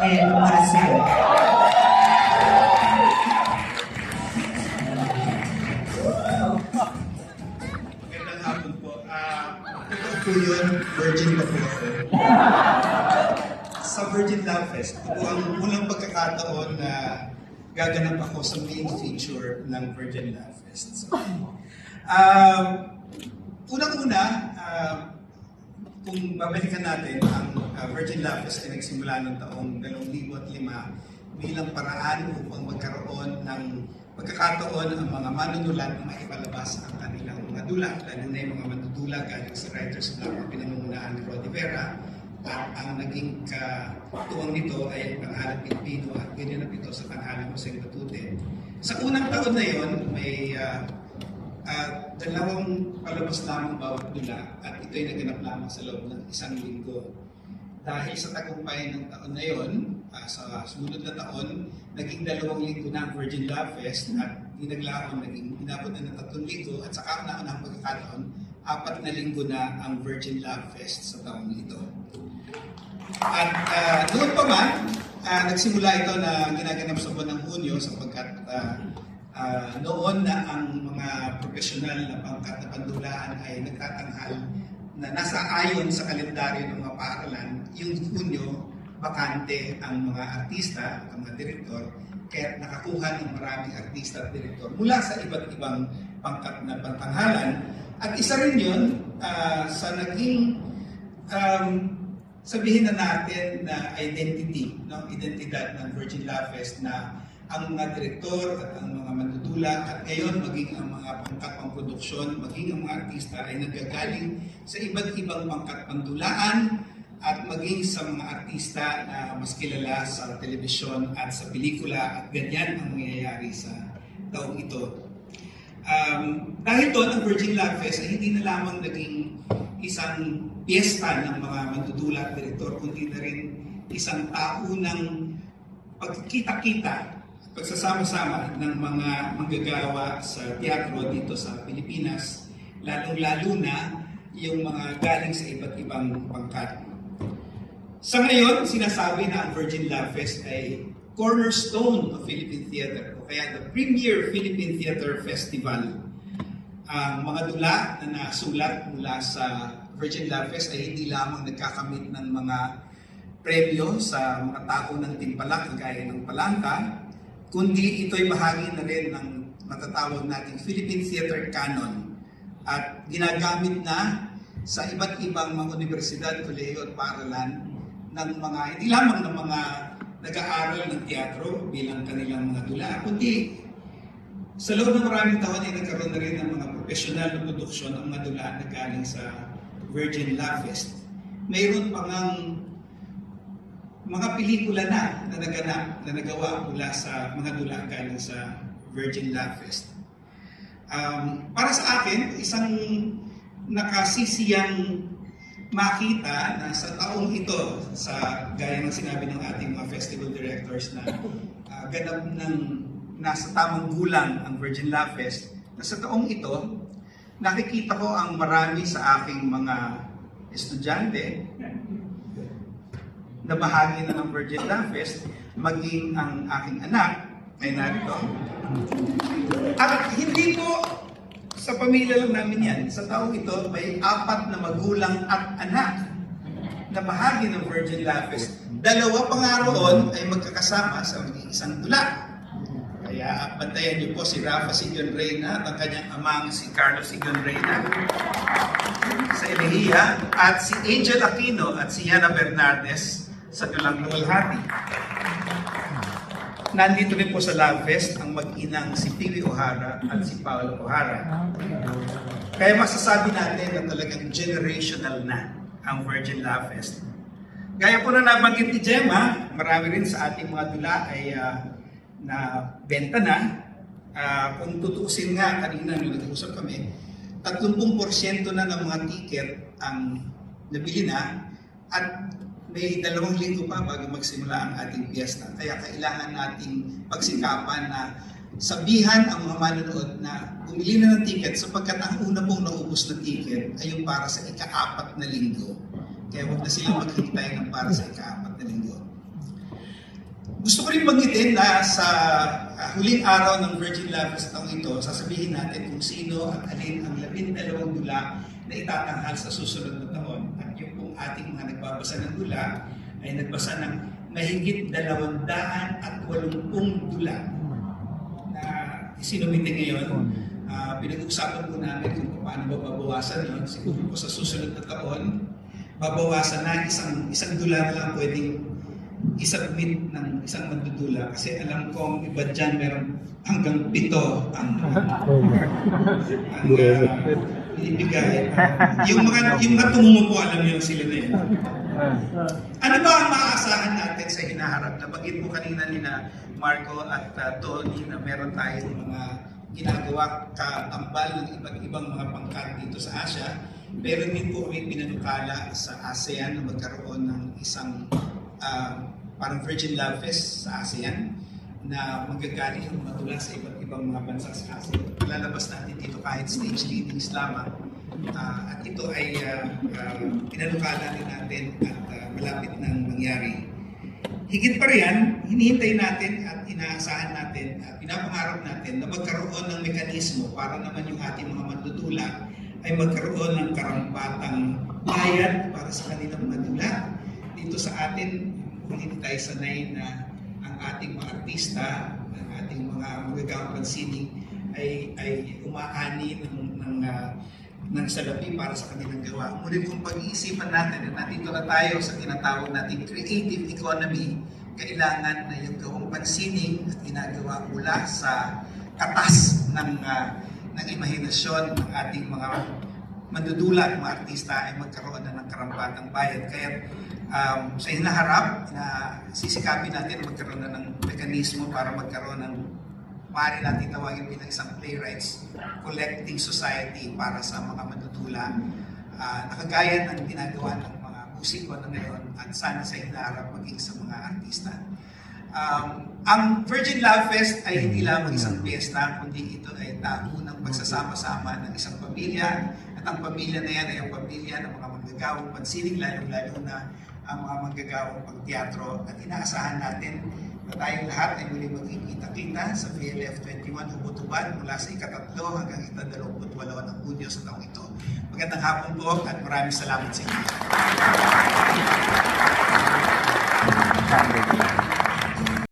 and Marcel. Magandang hapon po. Ito po yun, virgin pa po ako. Sa Virgin Love Fest, ito po ang unang pagkakataon na gaganap ako sa main feature ng Virgin Love Fest. So, unang-una, kung babalikan natin, ang Virgin Love Fest ay nagsimula noong taong 2005 bilang paraan upang magkaroon ng pagkakataon ang mga manunulat na maipalabas ang kanilang mga dula, lalo na yung mga manudula galing sa Writers Block na pinangungunahan ni Rodi Vera. At ang naging katuwang nito ay ang Tanghalang Pilipino at ginanap ito sa Tanghalang Jose Matute. Sa unang taon na yon, may dalawang palabas lamang bawat dula at ito ay naganap lamang sa loob ng isang linggo. Dahil sa tagumpay ng taon na yon, sa sumunod na taon, naging 2 linggo na ang Virgin Love Fest at dinaglaon, naging inabot na ng 3 linggo at saka na ang pagkakataon, 4 na linggo na ang Virgin Love Fest sa taong ito. At noon pa man, nagsimula ito na ginaganap sa buwan ng Hunyo sapagkat noon na ang mga profesional na pangkat na pandulaan ay nagtatanghal na nasa ayon sa kalendaryo ng mga paaralan, yung Hunyo, bakante ang mga artista, ang mga direktor, kaya nakakuha ng maraming artista at direktor mula sa iba't ibang pangkat na pantanghalan. At isa rin yun sa naging sabihin na natin na identity, no? Identidad ng Virgin Love Fest na ang mga direktor at ang mga mandudula at ngayon maging ang mga pangkat pangproduksyon, maging ang mga artista ay nagagaling sa iba't ibang pangkat pandulaan at maging sa mga artista na mas kilala sa telebisyon at sa pelikula at ganyan ang mangyayari sa taong ito. Dahil doon ang Virgin Love Fest ay hindi na lamang naging isang piyesta ng mga mandudula at direktor, kundi na rin isang taunang pagkikita-kita, pagsasama-sama ng mga manggagawa sa teatro dito sa Pilipinas, lalong-lalo na yung mga galing sa iba't ibang pangkat. Sa ngayon, sinasabi na ang Virgin Love Fest ay cornerstone of Philippine Theater o kaya the premier Philippine Theater Festival. Ang mga dula na nasulat mula sa Virgin Love Fest ay hindi lamang nagkakamit ng mga premyo sa mga tao ng timpalak gaya ng Palangka, kundi ito'y bahagi na rin ng matatawag nating Philippine Theater Canon at ginagamit na sa iba't ibang mga universidad, kolehiyo at paaralan ng mga, hindi lamang ng mga nag-aaral ng teatro bilang kanilang mga dula, kundi sa loob ng maraming taon ay nagkaroon na rin ng mga profesional na produksyon ang mga dula na galing sa Virgin Love Fest. Mayroon pa ngang mga pelikula na naganap, na nagawa mula sa mga dula galing sa Virgin Love Fest. Para sa akin, isang nakasisiyang makita na sa taong ito, sa gaya ng sinabi ng ating mga festival directors na ganap ng nasa tamang gulang ang Virgin Love Fest, na sa taong ito, nakikita ko ang marami sa aking mga estudyante na bahagi na ng Virgin Love Fest, maging ang aking anak ay narito. At hindi po sa pamilya lang namin yan. Sa taong ito, may 4 na magulang at anak na bahagi ng Virgin Love Fest. 2 pa nga roon ay magkakasama sa maging isang dula. Kaya bantayan niyo po si Rafa Sigon Reyna at ang kanyang amang si Carlos Sigon Reyna sa Elegía at si Angel Aquino at si Yana Bernardes sa Dulang Luwalhati. Nandito rin po sa Love Fest ang mag-inang si Piwi O'Hara at si Paolo O'Hara. Kaya masasabi natin na talagang generational na ang Virgin Love Fest. Gaya po na nabanggit ni Gemma, marami rin sa ating mga dula ay na benta na. Kung tutuusin nga, kanina nung nag-usap kami, 30% na ng mga ticket ang nabili na at may 2 linggo pa bago magsimula ang ating piyesta. Kaya kailangan nating pagsikapan na sabihan ang mga manonood na bumili na ng ticket sapagkat ang una pong naubos na ticket ay yung para sa ika-4 na linggo. Kaya huwag na silang maghintay ng para sa ika-4 na linggo. Gusto ko rin banggitin na sa huling araw ng Virgin Love Fest taong ito, sasabihin natin kung sino at alin ang 12 dula na itatanghal sa susunod na taon. At yung kung ating mga nagbabasa ng dula ay nagbasa ng mahigit 280 dula na isinumite ngayon. Pinag-uusapan po namin kung paano ba babawasan yun. Siguro po sa susunod na taon, babawasan na isang dula na lang pwedeng isubmit ng isang mandudula kasi alam kong iba dyan meron hanggang 7 ang ibigay. Yung mga tumumo po, alam niyo sila na yun. Ano ba ang maaasahan natin sa hinaharap? Nabagit mo kanina ni na Marco at Tony na meron tayong mga ginagawa katambal ng iba't ibang mga pangkat dito sa Asia. Meron din po kami pinanukala sa ASEAN na magkaroon ng isang parang Virgin Love Fest sa ASEAN na magagaling ang mga tula sa iba't ibang mga bansa sa ASEAN. Lalabas natin dito kahit stage readings lamang. At ito ay pinanukala din natin at malapit nang mangyari. Higit pa riyan, hinihintay natin at inaasahan natin at pinapangarap natin na magkaroon ng mekanismo para naman yung ating mga mandudula ay magkaroon ng karampatang bayad para sa kanilang mga dula. Dito sa atin, hindi tayo sanay na ang ating mga artista, ang ating mga magagawang pansining ay umaani ng salapi para sa kanilang gawa. Ngunit kung pag-iisipan natin na nandito na tayo sa tinatawag nating creative economy, kailangan na yung gawang pansining at ginagawa mula sa katas ng imahinasyon ng ating mga mandudula at mga artista ay magkaroon na ng karampatang bayad. Kaya sa hinaharap na sisikapin natin magkaroon na ng mekanismo para magkaroon ng maaari natin tawagin bilang isang playwrights collecting society para sa mga mandudula na kagaya ng ginagawa ng mga musiko na ngayon at sana sa hinaharap maging sa mga artista. Ang Virgin Love Fest ay hindi lamang isang piyesta, kundi ito ay tago ng pagsasama-sama ng isang pamilya. At ang pamilya na yan ay ang pamilya ng mga manggagawang pansining, lalo-lalo na ang mga manggagawang pagteatro. At inaasahan natin na tayong lahat ay muli magkikita-kita sa VLF 21 Hubot-Hubad mula sa ika-3 hanggang ika-28 ng Hunyo sa taong ito. Magandang hapon po at maraming salamat sa inyo.